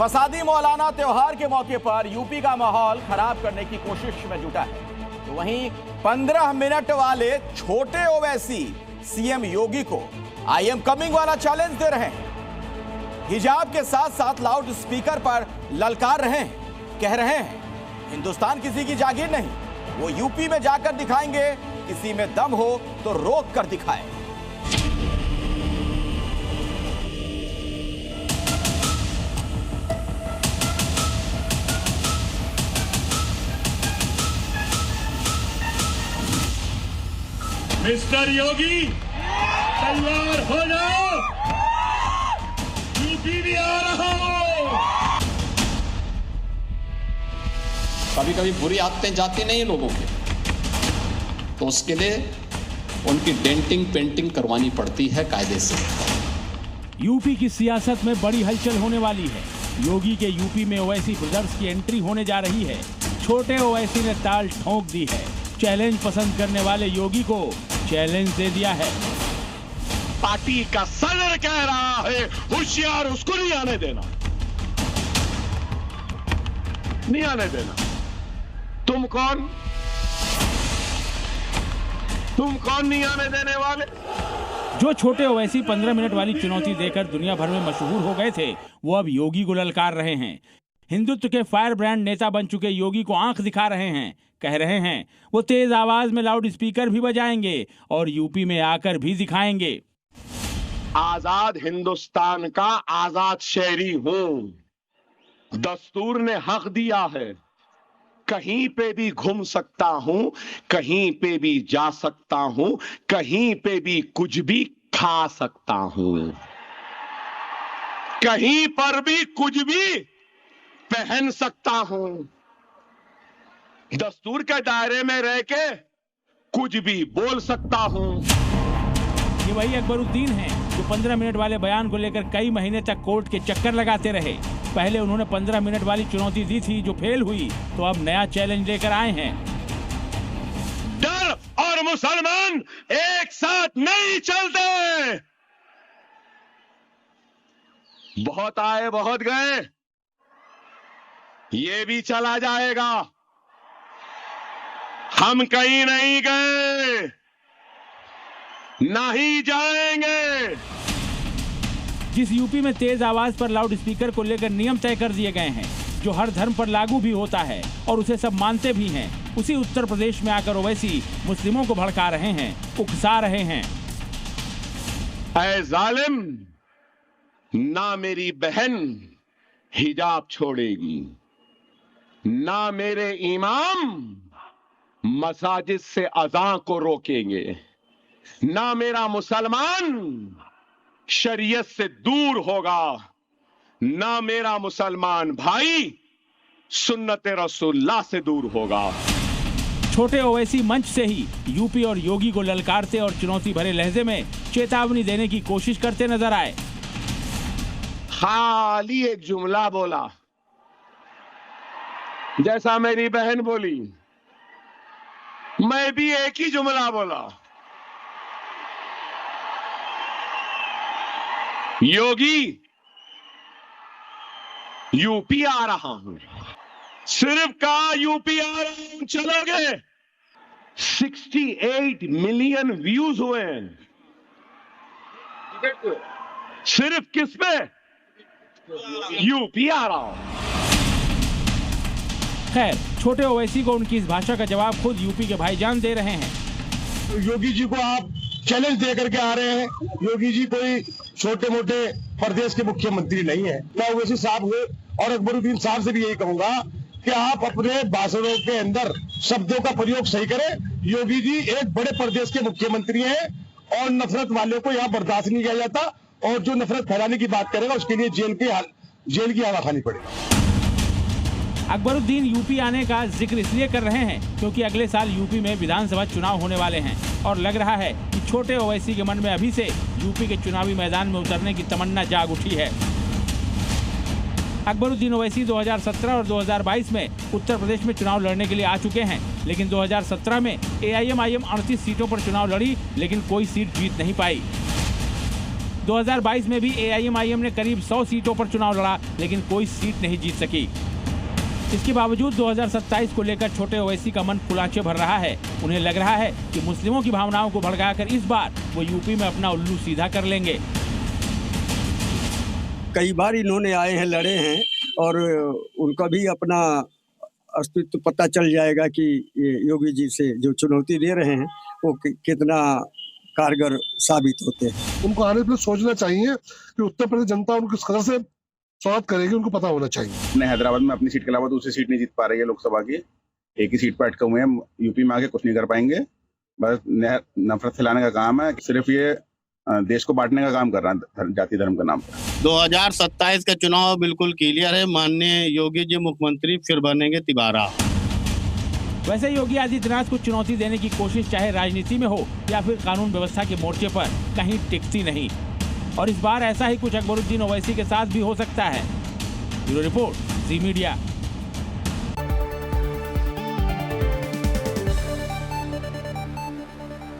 फसादी मौलाना त्योहार के मौके पर यूपी का माहौल खराब करने की कोशिश में जुटा है। तो वहीं 15 मिनट वाले छोटे ओवैसी सीएम योगी को आई एम कमिंग वाला चैलेंज दे रहे हैं। हिजाब के साथ साथ लाउड स्पीकर पर ललकार रहे हैं, कह रहे हैं हिंदुस्तान किसी की जागीर नहीं, वो यूपी में जाकर दिखाएंगे, किसी में दम हो तो रोक कर दिखाए। मिस्टर योगी तैयार हो जाओ, यूपी भी आ रहा हो। कभी कभी बुरी आदतें जाती नहीं लोगों के, तो उसके लिए उनकी डेंटिंग पेंटिंग करवानी पड़ती है कायदे से। यूपी की सियासत में बड़ी हलचल होने वाली है। योगी के यूपी में ओवैसी ब्रदर्स की एंट्री होने जा रही है। छोटे ओवैसी ने ताल ठोक दी है। चैलेंज पसंद करने वाले योगी को चैलेंज दे दिया है। पार्टी का सदर कह रहा है होशियार, उसको नहीं आने देना, नहीं आने देना। तुम कौन नहीं आने देने वाले? जो छोटे ओवैसी 15 मिनट वाली चुनौती देकर दुनिया भर में मशहूर हो गए थे, वो अब योगी को ललकार रहे हैं। हिंदुत्व के फायर ब्रांड नेता बन चुके योगी को आंख दिखा रहे हैं, कह रहे हैं वो तेज आवाज में लाउड स्पीकर भी बजाएंगे और यूपी में आकर भी दिखाएंगे। आजाद हिंदुस्तान का आजाद शहरी हूं। दस्तूर ने हक दिया है, कहीं पे भी घूम सकता हूं, कहीं पे भी जा सकता हूं, कहीं पे भी कुछ भी खा सकता हूं, कहीं पर भी कुछ भी पहन सकता हूं। दस्तूर के दायरे में रह के कुछ भी बोल सकता हूं। ये वही अकबरुद्दीन हैं जो 15 मिनट वाले बयान को लेकर कई महीने तक कोर्ट के चक्कर लगाते रहे। पहले उन्होंने 15 मिनट वाली चुनौती दी थी जो फेल हुई, तो अब नया चैलेंज लेकर आए हैं। डर और मुसलमान एक साथ नहीं चलते। बहुत आए बहुत गए, ये भी चला जाएगा। हम कहीं नहीं गए, नहीं जाएंगे। जिस यूपी में तेज आवाज पर लाउड स्पीकर को लेकर नियम तय कर दिए गए हैं, जो हर धर्म पर लागू भी होता है और उसे सब मानते भी हैं, उसी उत्तर प्रदेश में आकर ओवैसी मुस्लिमों को भड़का रहे हैं, उकसा रहे हैं। ऐ जालिम, ना मेरी बहन हिजाब छोड़ेगी, ना मेरे इमाम मसाजिद से अज़ान को रोकेंगे, ना मेरा मुसलमान शरीयत से दूर होगा, ना मेरा मुसलमान भाई सुन्नत रसूलुल्लाह से दूर होगा। छोटे ओवैसी मंच से ही यूपी और योगी को ललकारते और चुनौती भरे लहजे में चेतावनी देने की कोशिश करते नजर आए। खाली एक जुमला बोला, जैसा मेरी बहन बोली, मैं भी एक ही जुमला बोला। योगी यूपी आ रहा हूं, सिर्फ कहा यूपी आ रहा हूं, चलोगे? 68 मिलियन व्यूज हुए हैं। सिर्फ किस पे? यूपी आ रहा हूं। खैर, छोटे ओवैसी को उनकी इस भाषा का जवाब खुद यूपी के भाईजान दे रहे हैं। योगी जी को आप चैलेंज दे करके आ रहे हैं। योगी जी कोई छोटे मोटे प्रदेश के मुख्यमंत्री नहीं है। मैं ओवैसी साहब हुए और अकबरुद्दीन साहब से भी यही कहूंगा कि आप अपने भाषणों के अंदर शब्दों का प्रयोग सही करें। योगी जी एक बड़े प्रदेश के मुख्यमंत्री हैं और नफरत वालों को यहाँ बर्दाश्त नहीं किया जाता, और जो नफरत फैलाने की बात करेगा उसके लिए जेल की हवा खानी पड़ेगी। अकबरुद्दीन यूपी आने का जिक्र इसलिए कर रहे हैं क्योंकि अगले साल यूपी में विधानसभा चुनाव होने वाले हैं और लग रहा है कि छोटे ओवैसी के मन में अभी से यूपी के चुनावी मैदान में उतरने की तमन्ना जाग उठी है। अकबरुद्दीन ओवैसी 2017 और 2022 में उत्तर प्रदेश में चुनाव लड़ने के लिए आ चुके हैं, लेकिन 2017 में AIM-IM 38 सीटों पर चुनाव लड़ी, लेकिन कोई सीट जीत नहीं पाई। 2022 में भी AIM-IM ने करीब 100 सीटों पर चुनाव लड़ा, लेकिन कोई सीट नहीं जीत सकी। इसके बावजूद 2027 को लेकर छोटे ओवैसी का मन फुलांचे भर रहा है। उन्हें लग रहा है कि मुस्लिमों की भावनाओं को भड़काकर इस बार वो यूपी में अपना उल्लू सीधा कर लेंगे। कई बार इन्होंने आए हैं, लड़े हैं, और उनका भी अपना अस्तित्व पता चल जाएगा कि योगी जी से जो चुनौती दे रहे हैं वो कितना कारगर साबित होते हैं। उनको आने पर सोचना चाहिए कि उत्तर प्रदेश जनता उनको किस कदर से स्वागत करेगी, उनको पता होना चाहिए। अपने हैदराबाद में अपनी सीट के अलावा दूसरी सीट नहीं जीत पा रही है लोकसभा की। एक ही सीट पर अटके हुए हैं, यूपी में आके कुछ नहीं कर पाएंगे। बस नफरत फैलाने का काम है, सिर्फ ये देश को बांटने का काम कर रहा है जाति धर्म के नाम पर। 2027 का चुनाव बिल्कुल क्लियर है। माननीय योगी जी मुख्यमंत्री फिर बनेंगे तिबारा। वैसे योगी आदित्यनाथ को चुनौती देने की कोशिश चाहे राजनीति में हो या फिर कानून व्यवस्था के मोर्चे पर कहीं टिकती नहीं, और इस बार ऐसा ही कुछ अकबरुद्दीन ओवैसी के साथ भी हो सकता है। ब्यूरो रिपोर्ट, जी मीडिया।